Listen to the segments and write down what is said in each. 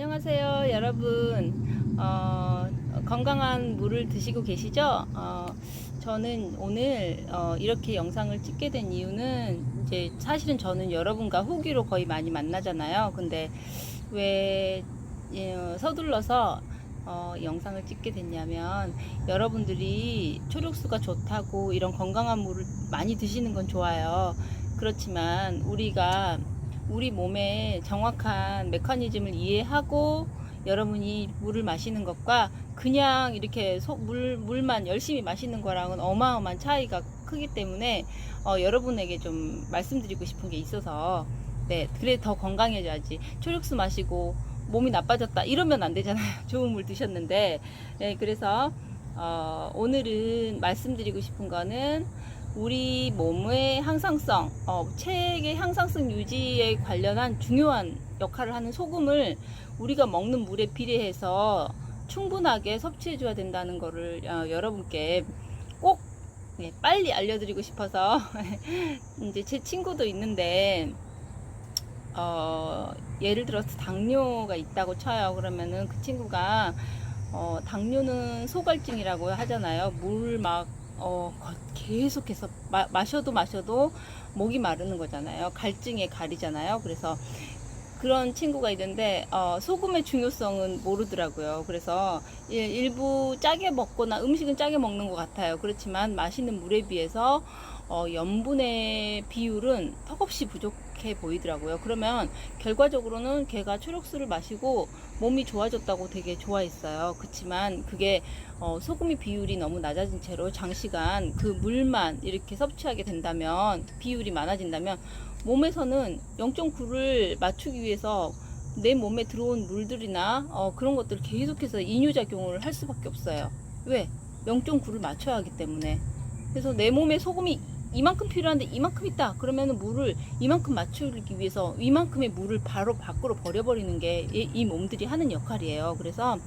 안녕하세요, 여러분. 건강한 물을 드시고 계시죠? 저는 오늘 이렇게 영상을 찍게 된 이유는 이제 사실은 저는 여러분과 후기로 거의 많이 만나잖아요. 근데 왜 서둘러서 영상을 찍게 됐냐면, 여러분들이 초록수가 좋다고 이런 건강한 물을 많이 드시는 건 좋아요. 그렇지만 우리 몸의 정확한 메커니즘을 이해하고 여러분이 물을 마시는 것과 그냥 이렇게 물만 열심히 마시는 거랑은 어마어마한 차이가 크기 때문에 여러분에게 좀 말씀드리고 싶은 게 있어서, 네, 그래 더 건강해져야지. 초록수 마시고 몸이 나빠졌다 이러면 안 되잖아요. 좋은 물 드셨는데. 네, 그래서 오늘은 말씀드리고 싶은 거는 우리 몸의 항상성, 체액의 항상성 유지에 관련한 중요한 역할을 하는 소금을 우리가 먹는 물에 비례해서 충분하게 섭취해 줘야 된다는 거를 여러분께 꼭 빨리 알려드리고 싶어서 이제 제 친구도 있는데, 예를 들어서 당뇨가 있다고 쳐요. 그러면은 그 친구가 당뇨는 소갈증이라고 하잖아요. 물 막 계속해서 마셔도 목이 마르는 거잖아요. 갈증에 가리잖아요. 그래서 그런 친구가 있는데 소금의 중요성은 모르더라고요. 그래서 일부 짜게 먹거나 음식은 짜게 먹는 것 같아요. 그렇지만 마시는 물에 비해서 염분의 비율은 턱없이 부족해 보이더라고요. 그러면 결과적으로는 걔가 초록수를 마시고 몸이 좋아졌다고 되게 좋아했어요. 그렇지만 그게 소금의 비율이 너무 낮아진 채로 장시간 그 물만 이렇게 섭취하게 된다면, 비율이 많아진다면 몸에서는 0.9를 맞추기 위해서 내 몸에 들어온 물들이나 그런 것들을 계속해서 이뇨작용을 할 수밖에 없어요. 왜? 0.9를 맞춰야 하기 때문에. 그래서 내 몸에 소금이 이만큼 필요한데 이만큼 있다 그러면은 물을 이만큼 맞추기 위해서 이만큼의 물을 바로 밖으로 버려버리는 게 이 몸들이 하는 역할이에요. 그래서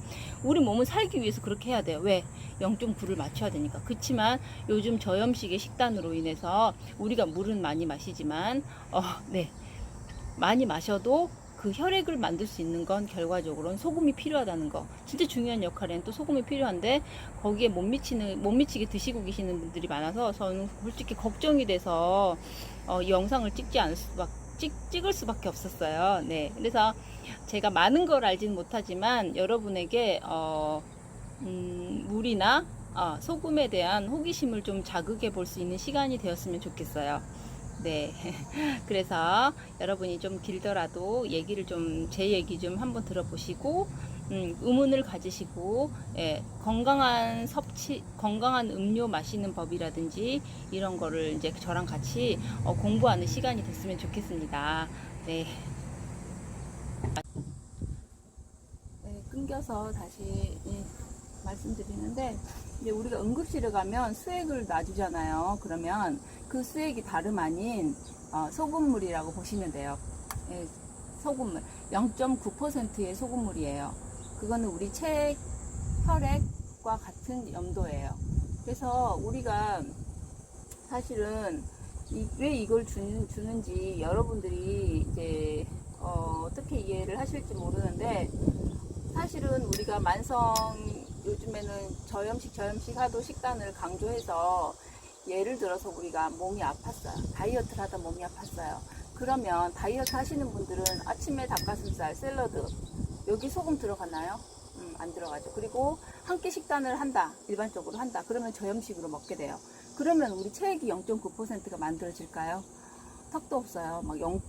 우리 몸은 살기 위해서 그렇게 해야 돼요. 왜? 0.9를 맞춰야 되니까. 그렇지만 요즘 저염식의 식단으로 인해서 우리가 물은 많이 마시지만 네, 많이 마셔도 그 혈액을 만들 수 있는 건 결과적으로는 소금이 필요하다는 거. 진짜 중요한 역할에는 또 소금이 필요한데 거기에 못 미치게 드시고 계시는 분들이 많아서 저는 솔직히 걱정이 돼서 이 영상을 찍을 수밖에 없었어요. 네, 그래서 제가 많은 걸 알지는 못하지만 여러분에게 물이나 소금에 대한 호기심을 좀 자극해 볼 수 있는 시간이 되었으면 좋겠어요. 네. 그래서 여러분이 좀 길더라도 제 얘기 좀 한번 들어보시고, 의문을 가지시고, 건강한 음료 마시는 법이라든지, 이런 거를 이제 저랑 같이 공부하는 시간이 됐으면 좋겠습니다. 네. 네, 끊겨서 다시 말씀드리는데, 이제 우리가 응급실에 가면 수액을 놔주잖아요. 그러면 그 수액이 다름 아닌 소금물이라고 보시면 돼요. 예, 소금물 0.9%의 소금물이에요. 그거는 우리 혈액과 같은 염도예요. 그래서 우리가 사실은 왜 이걸 주는지 여러분들이 이제 어떻게 이해를 하실지 모르는데, 사실은 우리가 요즘에는 저염식 하도 식단을 강조해서, 예를 들어서 우리가 몸이 아팠어요. 다이어트를 하다 몸이 아팠어요. 그러면 다이어트 하시는 분들은 아침에 닭가슴살, 샐러드, 여기 소금 들어가나요? 안 들어가죠. 그리고 한 끼 식단을 일반적으로 한다. 그러면 저염식으로 먹게 돼요. 그러면 우리 체액이 0.9%가 만들어질까요? 턱도 없어요. 막 0.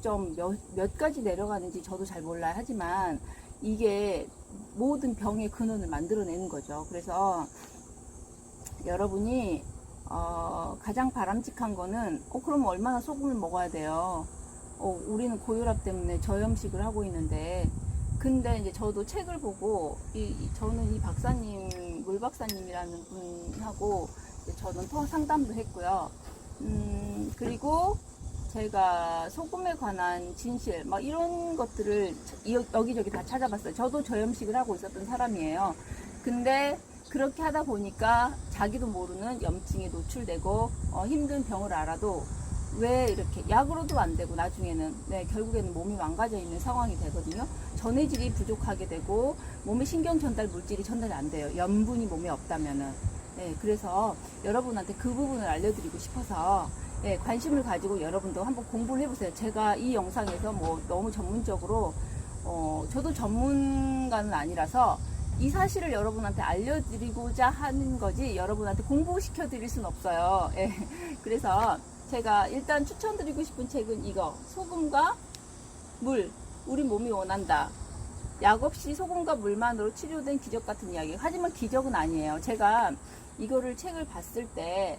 몇 가지 내려가는지 저도 잘 몰라요. 하지만 이게 모든 병의 근원을 만들어내는 거죠. 그래서 여러분이 가장 바람직한 거는 그럼 얼마나 소금을 먹어야 돼요? 우리는 고혈압 때문에 저염식을 하고 있는데, 근데 이제 저도 책을 보고 저는 이 박사님, 물 박사님이라는 분하고 저는 상담도 했고요. 그리고 제가 소금에 관한 진실 막 이런 것들을 여기저기 다 찾아봤어요. 저도 저염식을 하고 있었던 사람이에요. 근데 그렇게 하다 보니까 자기도 모르는 염증에 노출되고 힘든 병을 알아도 왜 이렇게 약으로도 안 되고 나중에는 결국에는 몸이 망가져 있는 상황이 되거든요. 전해질이 부족하게 되고 몸에 신경 전달 물질이 전달이 안 돼요. 염분이 몸에 없다면은. 그래서 여러분한테 그 부분을 알려드리고 싶어서 관심을 가지고 여러분도 한번 공부를 해보세요. 제가 이 영상에서 뭐 너무 전문적으로 저도 전문가는 아니라서 이 사실을 여러분한테 알려드리고자 하는 거지 여러분한테 공부시켜 드릴 수는 없어요. 그래서 제가 일단 추천드리고 싶은 책은 이거, 소금과 물, 우리 몸이 원한다. 약 없이 소금과 물만으로 치료된 기적 같은 이야기. 하지만 기적은 아니에요. 제가 이거를 책을 봤을 때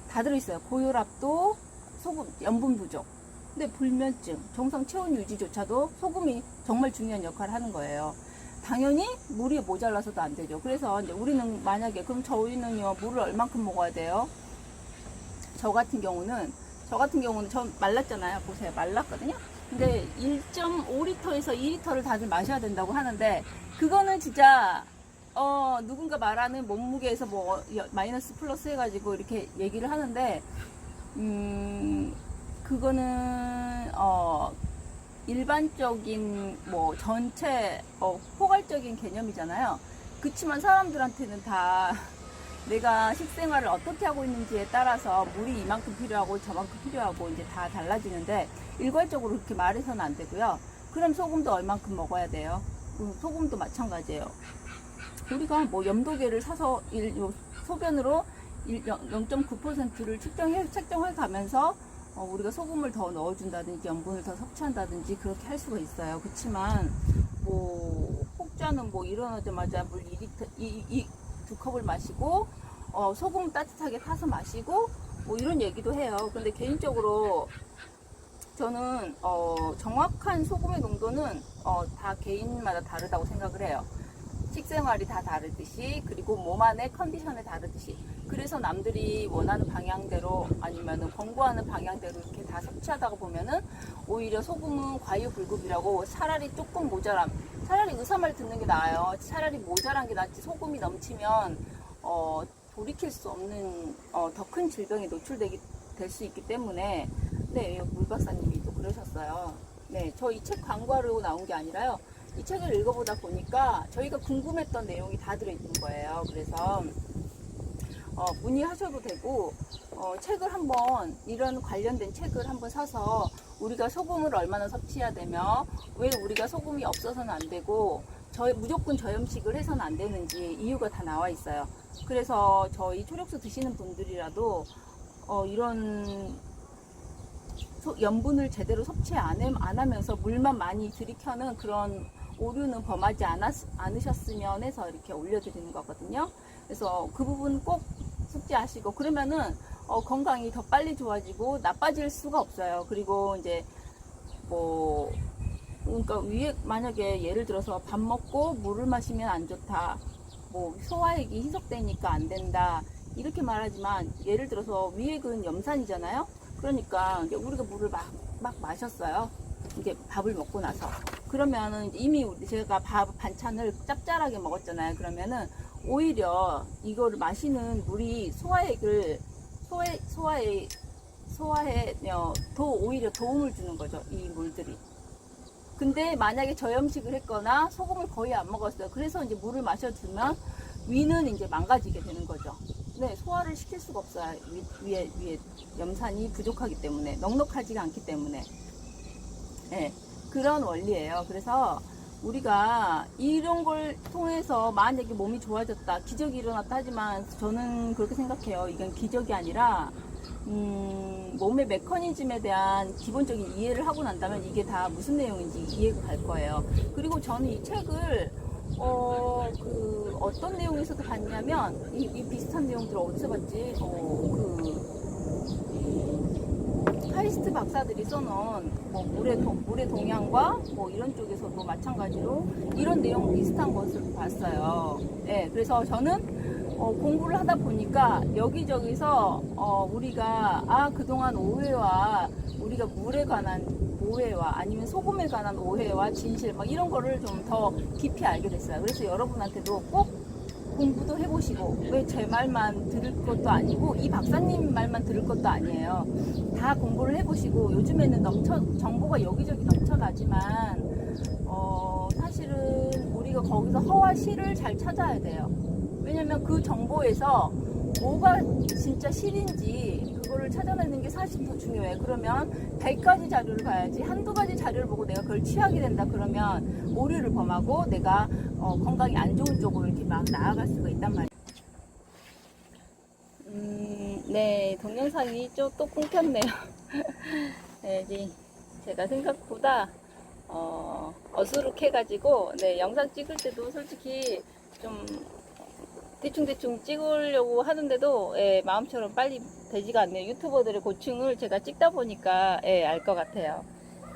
다 들어있어요. 고혈압도 소금, 염분 부족. 근데 불면증, 정상 체온 유지조차도 소금이 정말 중요한 역할을 하는 거예요. 당연히 물이 모자라서도 안 되죠. 그래서 이제 우리는 만약에 그럼 저희는요 물을 얼만큼 먹어야 돼요? 저 같은 경우는 전 말랐잖아요. 보세요, 말랐거든요. 근데 1.5리터에서 2리터를 다들 마셔야 된다고 하는데 그거는 진짜 누군가 말하는 몸무게에서 뭐 마이너스 플러스 해가지고 이렇게 얘기를 하는데 그거는 일반적인 뭐 전체 포괄적인 개념이잖아요. 그치만 사람들한테는 다 내가 식생활을 어떻게 하고 있는지에 따라서 물이 이만큼 필요하고 저만큼 필요하고 이제 다 달라지는데 일괄적으로 그렇게 말해서는 안 되고요. 그럼 소금도 얼만큼 먹어야 돼요? 소금도 마찬가지예요. 우리가 뭐 염도계를 사서 소변으로 0.9%를 책정해 가면서 우리가 소금을 더 넣어준다든지 염분을 더 섭취한다든지 그렇게 할 수가 있어요. 그렇지만 뭐 혹자는 뭐 일어나자마자 물 2리터, 2컵을 마시고 소금 따뜻하게 타서 마시고 뭐 이런 얘기도 해요. 근데 개인적으로 저는 정확한 소금의 농도는 다 개인마다 다르다고 생각을 해요. 식생활이 다 다르듯이, 그리고 몸 안의 컨디션에 다르듯이. 그래서 남들이 원하는 방향대로 아니면 권고하는 방향대로 이렇게 다 섭취하다가 보면은 오히려 소금은 과유불급이라고 차라리 조금 모자람, 차라리 의사 말 듣는 게 나아요. 차라리 모자란 게 낫지 소금이 넘치면 돌이킬 수 없는 더 큰 질병에 노출될 수 있기 때문에 물 박사님이 또 그러셨어요. 저 이 책 광고하려고 나온 게 아니라요. 이 책을 읽어보다 보니까 저희가 궁금했던 내용이 다 들어있는 거예요. 그래서 문의하셔도 되고 책을 한번 이런 관련된 책을 한번 사서 우리가 소금을 얼마나 섭취해야 되며 왜 우리가 소금이 없어서는 안 되고 무조건 저염식을 해서는 안 되는지 이유가 다 나와 있어요. 그래서 저희 초력수 드시는 분들이라도 이런 염분을 제대로 섭취 안 하면서 물만 많이 들이켜는 그런 오류는 범하지 않으셨으면 해서 이렇게 올려드리는 거거든요. 그래서 그 부분 꼭 숙지하시고 그러면은 건강이 더 빨리 좋아지고 나빠질 수가 없어요. 그리고 이제 뭐 그러니까 위에 만약에 예를 들어서 밥 먹고 물을 마시면 안 좋다, 뭐 소화액이 희석되니까 안 된다 이렇게 말하지만 예를 들어서 위액은 염산이잖아요. 그러니까 이제 우리가 물을 막 마셨어요. 이게 밥을 먹고 나서 그러면은 이미 제가 반찬을 짭짤하게 먹었잖아요. 그러면은 오히려 이거를 마시는 물이 소화에 더 오히려 도움을 주는 거죠. 이 물들이. 근데 만약에 저염식을 했거나 소금을 거의 안 먹었어요. 그래서 이제 물을 마셔주면 위는 이제 망가지게 되는 거죠. 소화를 시킬 수가 없어요. 위에 염산이 부족하기 때문에, 넉넉하지가 않기 때문에. 그런 원리예요. 그래서 우리가 이런 걸 통해서 만약에 몸이 좋아졌다, 기적이 일어났다 하지만 저는 그렇게 생각해요. 이건 기적이 아니라 몸의 메커니즘에 대한 기본적인 이해를 하고 난다면 이게 다 무슨 내용인지 이해가 갈 거예요. 그리고 저는 이 책을 어떤 내용에서도 봤냐면 이 비슷한 내용들을 어디서 봤지? 카이스트 박사들이 써놓은 뭐 물의 동향과 뭐 이런 쪽에서도 마찬가지로 이런 내용 비슷한 것을 봤어요. 그래서 저는 공부를 하다 보니까 여기저기서 우리가 그동안 오해와 우리가 물에 관한 오해와 아니면 소금에 관한 오해와 진실 막 이런 거를 좀 더 깊이 알게 됐어요. 그래서 여러분한테도 꼭 공부도 해보시고, 왜 제 말만 들을 것도 아니고 이 박사님 말만 들을 것도 아니에요. 다 공부를 해보시고, 요즘에는 정보가 여기저기 넘쳐나지만 사실은 우리가 거기서 허와 실을 잘 찾아야 돼요. 왜냐면 그 정보에서 뭐가 진짜 실인지 그거를 찾아내는 게 사실 더 중요해요. 그러면 100가지 자료를 봐야지 한두 가지 자료를 보고 내가 그걸 취하게 된다 그러면 오류를 범하고 내가 건강이 안 좋은 쪽으로 이렇게 막 나아갈 수가 있단 말이에요. 네, 동영상이 또 끊겼네요. 네, 제가 생각보다 어수룩해가지고, 네, 영상 찍을 때도 솔직히 좀 대충대충 찍으려고 하는데도, 예, 마음처럼 빨리 되지가 않네요. 유튜버들의 고충을 제가 찍다 보니까, 예, 알 것 같아요.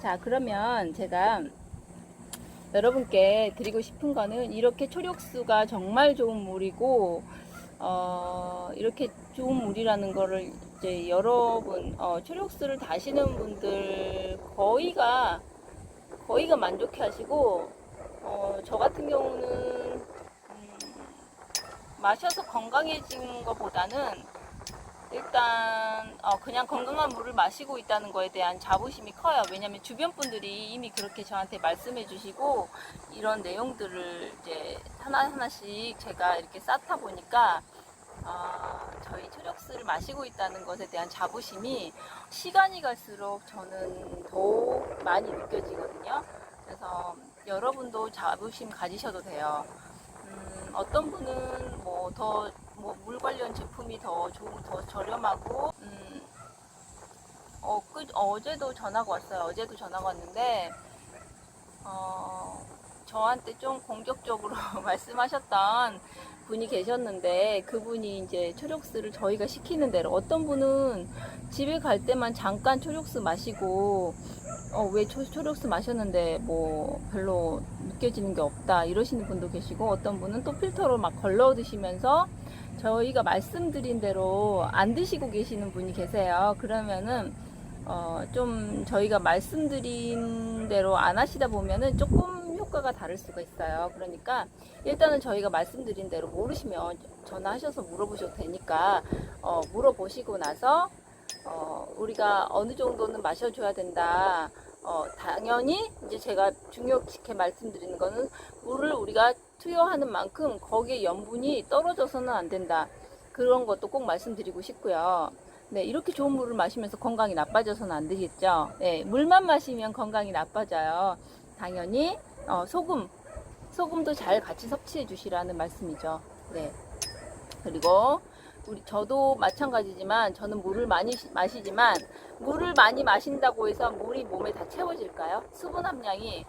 자, 그러면 제가 여러분께 드리고 싶은 거는 이렇게 초록수가 정말 좋은 물이고, 이렇게 좋은 물이라는 거를 이제 여러분, 초록수를 다시는 분들 거의가 만족해 하시고, 저 같은 경우는, 마셔서 건강해진 것보다는 일단 그냥 건강한 물을 마시고 있다는 거에 대한 자부심이 커요. 왜냐면 주변 분들이 이미 그렇게 저한테 말씀해 주시고 이런 내용들을 이제 하나하나씩 제가 이렇게 쌓다 보니까 저희 초력수를 마시고 있다는 것에 대한 자부심이 시간이 갈수록 저는 더욱 많이 느껴지거든요. 그래서 여러분도 자부심 가지셔도 돼요. 어떤 분은 물 관련 제품이 더 좋고 더 저렴하고, 어제도 전화가 왔어요. 어제도 전화가 왔는데, 저한테 좀 공격적으로 말씀하셨던 분이 계셨는데, 그분이 이제 초록수를 저희가 시키는 대로, 어떤 분은 집에 갈 때만 잠깐 초록수 마시고, 왜 초록수 마셨는데 뭐 별로 느껴지는 게 없다 이러시는 분도 계시고, 어떤 분은 또 필터로 막 걸러 드시면서 저희가 말씀드린 대로 안 드시고 계시는 분이 계세요. 그러면은 좀 저희가 말씀드린 대로 안 하시다 보면은 조금 효과가 다를 수가 있어요. 그러니까 일단은 저희가 말씀드린 대로 모르시면 전화하셔서 물어보셔도 되니까 물어보시고 나서 우리가 어느 정도는 마셔줘야 된다. 당연히 이제 제가 중요하게 말씀드리는 거는 물을 우리가 투여하는 만큼 거기에 염분이 떨어져서는 안 된다. 그런 것도 꼭 말씀드리고 싶고요. 네, 이렇게 좋은 물을 마시면서 건강이 나빠져서는 안 되겠죠. 네, 물만 마시면 건강이 나빠져요. 당연히 소금도 잘 같이 섭취해 주시라는 말씀이죠. 네. 그리고 저도 마찬가지지만 저는 물을 많이 마시지만 물을 많이 마신다고 해서 물이 몸에 다 채워질까요? 수분 함량이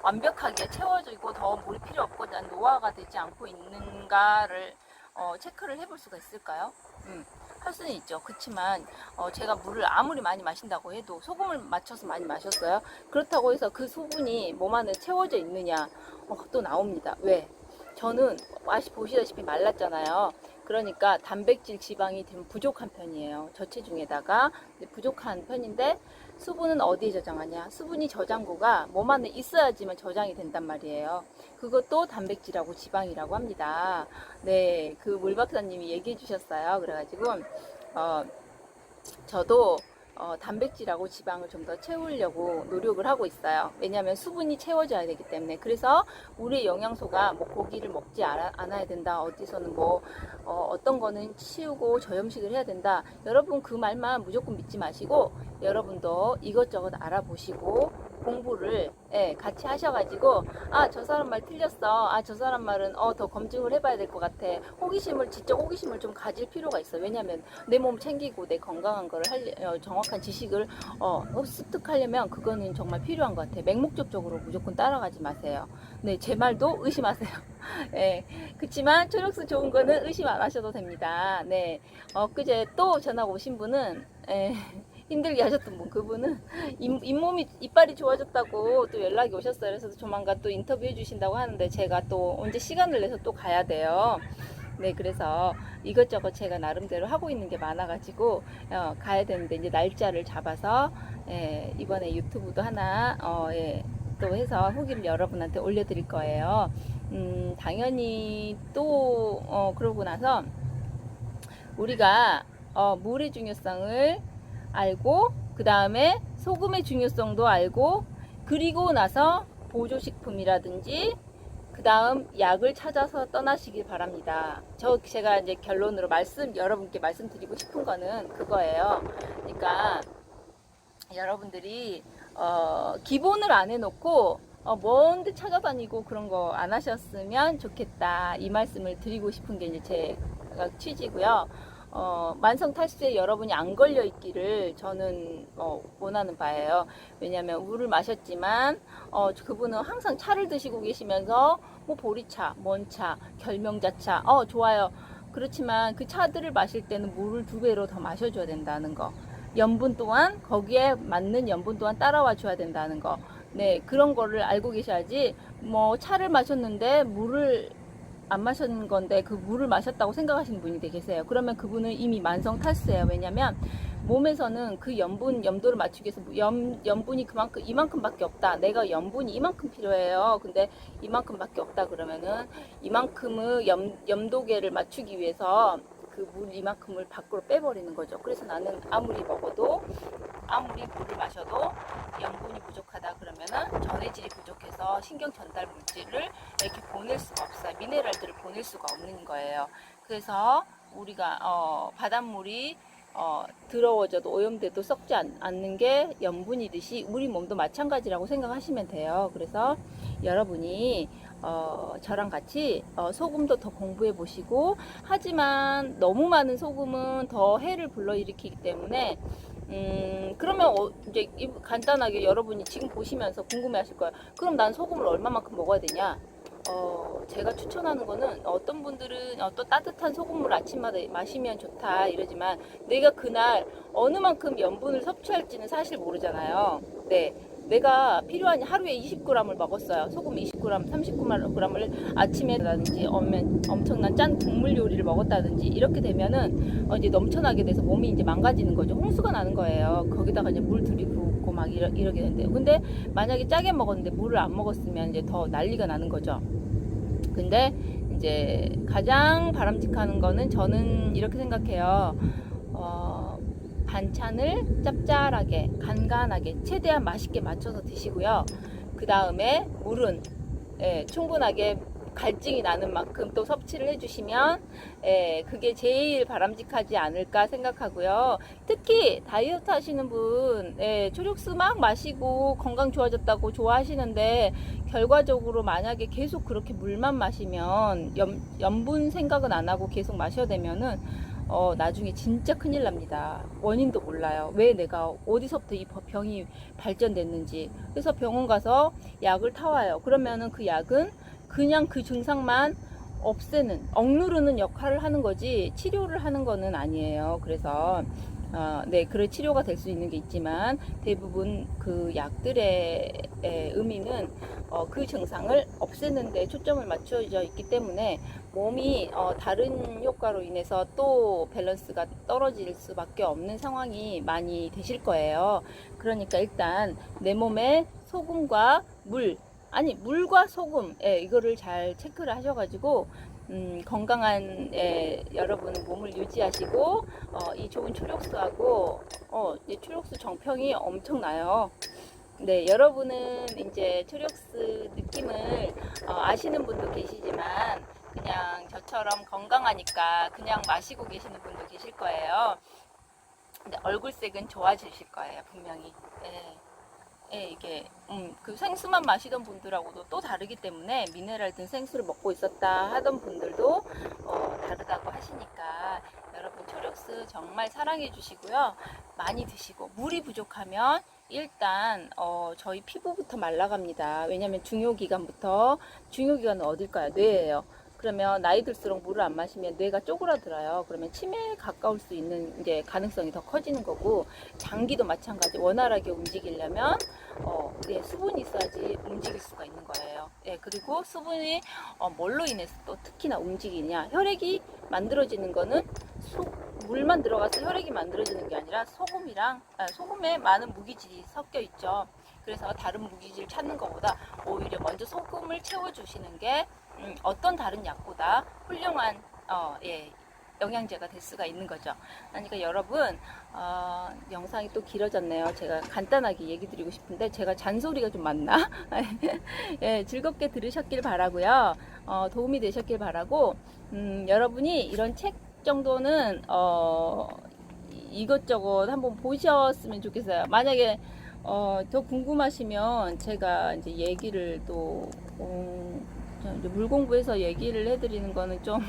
완벽하게 채워지고 더 물이 필요 없고 난 노화가 되지 않고 있는가를 체크를 해볼 수가 있을까요? 할 수는 있죠. 그렇지만 제가 물을 아무리 많이 마신다고 해도 소금을 맞춰서 많이 마셨어요. 그렇다고 해서 그 수분이 몸 안에 채워져 있느냐? 또 나옵니다. 왜? 저는 보시다시피 말랐잖아요. 그러니까 단백질 지방이 좀 부족한 편이에요. 저체중에다가 부족한 편인데 수분은 어디에 저장하냐? 수분이 저장고가 몸 안에 있어야지만 저장이 된단 말이에요. 그것도 단백질하고 지방이라고 합니다. 네, 그 물 박사님이 얘기해 주셨어요. 그래가지고 저도 단백질하고 지방을 좀 더 채우려고 노력을 하고 있어요. 왜냐하면 수분이 채워져야 되기 때문에. 그래서 우리의 영양소가 뭐 고기를 먹지 않아야 된다. 어디서는 어떤 거는 치우고 저염식을 해야 된다. 여러분 그 말만 무조건 믿지 마시고 여러분도 이것저것 알아보시고 공부를 같이 하셔가지고 저 사람 말 틀렸어. 저 사람 말은 더 검증을 해봐야 될 것 같아. 지적 호기심을 좀 가질 필요가 있어. 왜냐하면 내 몸 챙기고 내 건강한 거를 정확한 지식을 습득하려면 그거는 정말 필요한 것 같아요. 맹목적으로 무조건 따라가지 마세요. 네, 제 말도 의심하세요. 그치만 초록수 좋은 거는 의심 안 하셔도 됩니다. 네, 그제 또 전화가 오신 분은 힘들게 하셨던 분, 그분은 이빨이 좋아졌다고 또 연락이 오셨어요. 그래서 조만간 또 인터뷰해 주신다고 하는데 제가 또 언제 시간을 내서 또 가야 돼요. 네, 그래서 이것저것 제가 나름대로 하고 있는 게 많아가지고 가야 되는데 이제 날짜를 잡아서 이번에 유튜브도 하나 또 해서 후기를 여러분한테 올려드릴 거예요. 당연히 또 그러고 나서 우리가 물의 중요성을 알고 그 다음에 소금의 중요성도 알고 그리고 나서 보조식품이라든지 그 다음 약을 찾아서 떠나시길 바랍니다. 제가 이제 결론으로 여러분께 말씀드리고 싶은 거는 그거예요. 그러니까 여러분들이 기본을 안 해놓고 먼데 찾아다니고 그런 거 안 하셨으면 좋겠다, 이 말씀을 드리고 싶은 게 이제 제가 취지고요. 만성 탈수에 여러분이 안 걸려 있기를 저는 원하는 바예요. 왜냐하면 물을 마셨지만 그분은 항상 차를 드시고 계시면서 뭐 보리차, 먼차, 결명자차 좋아요. 그렇지만 그 차들을 마실 때는 물을 2배로 더 마셔줘야 된다는 거. 염분 또한 거기에 맞는 염분 또한 따라와 줘야 된다는 거. 네, 그런 거를 알고 계셔야지. 뭐 차를 마셨는데 물을 안 마신 건데 그 물을 마셨다고 생각하시는 분이 계세요. 그러면 그분은 이미 만성 탈수예요. 왜냐면 몸에서는 그 염도를 맞추기 위해서 염분이 이만큼밖에 없다. 내가 염분이 이만큼 필요해요. 근데 이만큼밖에 없다 그러면은 이만큼의 염도계를 맞추기 위해서 그 물 이만큼을 밖으로 빼버리는 거죠. 그래서 나는 아무리 물을 마셔도 염분이 부족하다 그러면은 전해질이 부족해서 신경 전달 물질을 이렇게 보낼 수가 없어요. 미네랄들을 보낼 수가 없는 거예요. 그래서 우리가 바닷물이 더러워져도 오염돼도 썩지 않는 게 염분이듯이 우리 몸도 마찬가지라고 생각하시면 돼요. 그래서 여러분이 저랑 같이 소금도 더 공부해 보시고, 하지만 너무 많은 소금은 더 해를 불러일으키기 때문에 그러면 이제 간단하게 여러분이 지금 보시면서 궁금해 하실 거예요. 그럼 난 소금을 얼마만큼 먹어야 되냐? 제가 추천하는 거는 어떤 분들은 또 따뜻한 소금물 아침마다 마시면 좋다 이러지만 내가 그날 어느 만큼 염분을 섭취할지는 사실 모르잖아요. 네. 내가 필요한 하루에 20g을 먹었어요. 소금 20g, 30g을 아침에라든지 엄청난 짠 국물 요리를 먹었다든지 이렇게 되면은 이제 넘쳐나게 돼서 몸이 이제 망가지는 거죠. 홍수가 나는 거예요. 거기다가 이제 물 들이붓고 막 이러게 된대요. 근데 만약에 짜게 먹었는데 물을 안 먹었으면 이제 더 난리가 나는 거죠. 근데 이제 가장 바람직한 거는 저는 이렇게 생각해요. 반찬을 짭짤하게 간간하게 최대한 맛있게 맞춰서 드시고요. 그 다음에 물은 충분하게 갈증이 나는 만큼 또 섭취를 해주시면 그게 제일 바람직하지 않을까 생각하고요. 특히 다이어트 하시는 분 초록수 막 마시고 건강 좋아졌다고 좋아하시는데 결과적으로 만약에 계속 그렇게 물만 마시면 염분 생각은 안 하고 계속 마셔야 되면은 나중에 진짜 큰일 납니다. 원인도 몰라요. 왜 내가 어디서부터 이 병이 발전됐는지. 그래서 병원 가서 약을 타와요. 그러면은 그 약은 그냥 그 증상만 억누르는 역할을 하는 거지 치료를 하는 거는 아니에요. 그래서 그래 치료가 될 수 있는 게 있지만 대부분 그 약들의 의미는 그 증상을 없애는 데 초점을 맞춰져 있기 때문에 몸이 다른 효과로 인해서 또 밸런스가 떨어질 수밖에 없는 상황이 많이 되실 거예요. 그러니까 일단 내 몸에 소금과 물과 소금 이거를 잘 체크를 하셔가지고 건강한 여러분 몸을 유지하시고 이 좋은 초록수하고 초록수 정평이 엄청나요. 네, 여러분은 이제 초록수 느낌을 아시는 분도 계시지만 그냥 저처럼 건강하니까 그냥 마시고 계시는 분도 계실 거예요. 근데 얼굴색은 좋아지실 거예요, 분명히. 이게 그 생수만 마시던 분들하고도 또 다르기 때문에 미네랄 든 생수를 먹고 있었다 하던 분들도 다르다고 하시니까 여러분 초록수 정말 사랑해 주시고요. 많이 드시고 물이 부족하면 일단 저희 피부부터 말라갑니다. 왜냐면 중요기간은 어딜까요? 뇌예요. 그러면 나이 들수록 물을 안 마시면 뇌가 쪼그라들어요. 그러면 치매에 가까울 수 있는 이제 가능성이 더 커지는 거고, 장기도 마찬가지. 원활하게 움직이려면 수분이 있어야지 움직일 수가 있는 거예요. 그리고 수분이 뭘로 인해서 또 특히나 움직이냐? 혈액이 만들어지는 거는 물만 들어가서 혈액이 만들어지는 게 아니라 소금에 많은 무기질이 섞여 있죠. 그래서 다른 무기질 찾는 것보다 오히려 먼저 소금을 채워주시는 게 어떤 다른 약보다 훌륭한 예, 영양제가 될 수가 있는 거죠. 그러니까 여러분 영상이 또 길어졌네요. 제가 간단하게 얘기 드리고 싶은데 제가 잔소리가 좀 많나? 예, 즐겁게 들으셨길 바라고요. 도움이 되셨길 바라고 여러분이 이런 책 정도는 이것저것 한번 보셨으면 좋겠어요. 만약에 더 궁금하시면 제가 이제 얘기를 또 이제 물 공부해서 얘기를 해드리는 거는 좀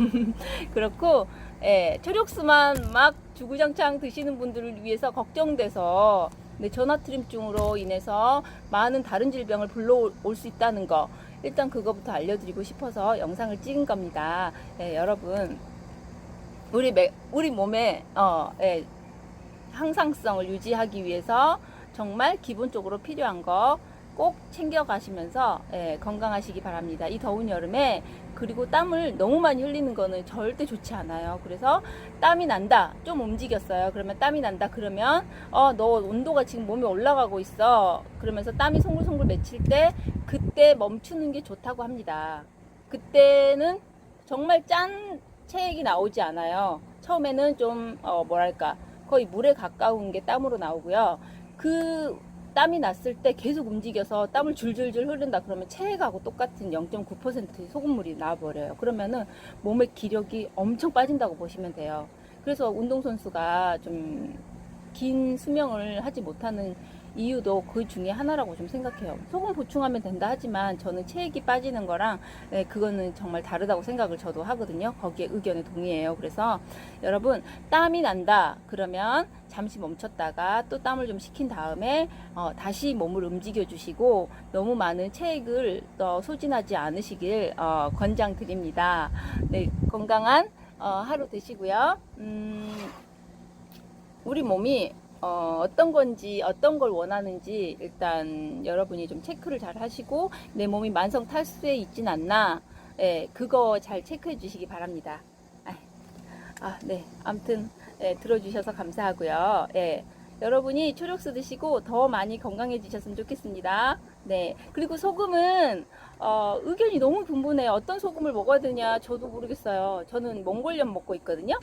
그렇고, 예, 초록수만 막 주구장창 드시는 분들을 위해서 걱정돼서 전화트림증으로 인해서 많은 다른 질병을 불러올 수 있다는 거, 일단 그거부터 알려드리고 싶어서 영상을 찍은 겁니다. 예, 여러분 우리 몸에 예, 항상성을 유지하기 위해서 정말 기본적으로 필요한 거 꼭 챙겨 가시면서 건강하시기 바랍니다. 이 더운 여름에 그리고 땀을 너무 많이 흘리는 거는 절대 좋지 않아요. 그래서 땀이 난다, 좀 움직였어요. 그러면 땀이 난다 그러면 너 온도가 지금 몸에 올라가고 있어, 그러면서 땀이 송글송글 맺힐 때 그때 멈추는 게 좋다고 합니다. 그때는 정말 짠 체액이 나오지 않아요. 처음에는 좀 뭐랄까 거의 물에 가까운 게 땀으로 나오고요. 그 땀이 났을 때 계속 움직여서 땀을 줄줄줄 흐른다 그러면 체액하고 똑같은 0.9%의 소금물이 나와버려요. 그러면은 몸의 기력이 엄청 빠진다고 보시면 돼요. 그래서 운동선수가 좀 긴 수명을 하지 못하는 이유도 그 중에 하나라고 좀 생각해요. 소금 보충하면 된다 하지만 저는 체액이 빠지는 거랑 그거는 정말 다르다고 생각을 저도 하거든요. 거기에 의견에 동의해요. 그래서 여러분 땀이 난다 그러면 잠시 멈췄다가 또 땀을 좀 식힌 다음에 다시 몸을 움직여 주시고 너무 많은 체액을 소진하지 않으시길 권장드립니다. 네, 건강한 하루 되시고요. 우리 몸이 어떤 건지 어떤 걸 원하는지 일단 여러분이 좀 체크를 잘 하시고 내 몸이 만성 탈수에 있진 않나, 그거 잘 체크해 주시기 바랍니다. 네, 아무튼 들어주셔서 감사하고요. 여러분이 초록수 드시고 더 많이 건강해지셨으면 좋겠습니다. 네, 그리고 소금은 의견이 너무 분분해요. 어떤 소금을 먹어야 되냐 저도 모르겠어요. 저는 몽골염 먹고 있거든요.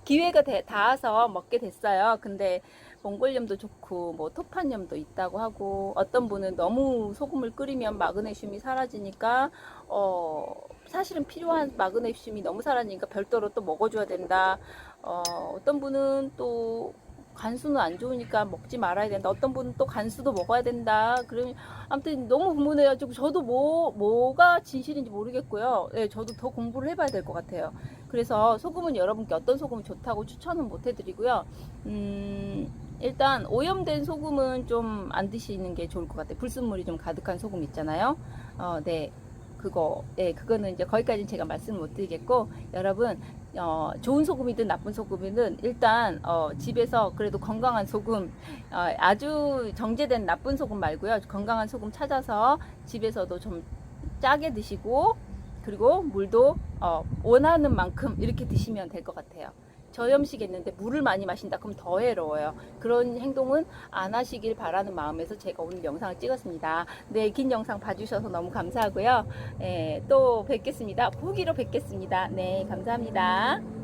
기회가 닿아서 먹게 됐어요. 근데 몽골염도 좋고 뭐 토판염도 있다고 하고, 어떤 분은 너무 소금을 끓이면 마그네슘이 사라지니까 사실은 필요한 마그네슘이 너무 사라지니까 별도로 또 먹어줘야 된다. 어떤 분은 또 간수는 안 좋으니까 먹지 말아야 된다. 어떤 분은 또 간수도 먹어야 된다. 그러면 아무튼 너무 분분해요. 저도 뭐가 진실인지 모르겠고요. 저도 더 공부를 해봐야 될 것 같아요. 그래서 소금은 여러분께 어떤 소금이 좋다고 추천은 못 해드리고요. 일단 오염된 소금은 좀 안 드시는 게 좋을 것 같아요. 불순물이 좀 가득한 소금 있잖아요. 네. 그거는 이제 거기까지는 제가 말씀을 못 드리겠고, 여러분, 좋은 소금이든 나쁜 소금이든 일단, 집에서 그래도 건강한 소금, 아주 정제된 나쁜 소금 말고요. 건강한 소금 찾아서 집에서도 좀 짜게 드시고, 그리고 물도, 원하는 만큼 이렇게 드시면 될 것 같아요. 저염식 했는데 물을 많이 마신다 그럼 더 해로워요. 그런 행동은 안 하시길 바라는 마음에서 제가 오늘 영상을 찍었습니다. 네, 긴 영상 봐주셔서 너무 감사하고요. 또 뵙겠습니다. 후기로 뵙겠습니다. 네, 감사합니다.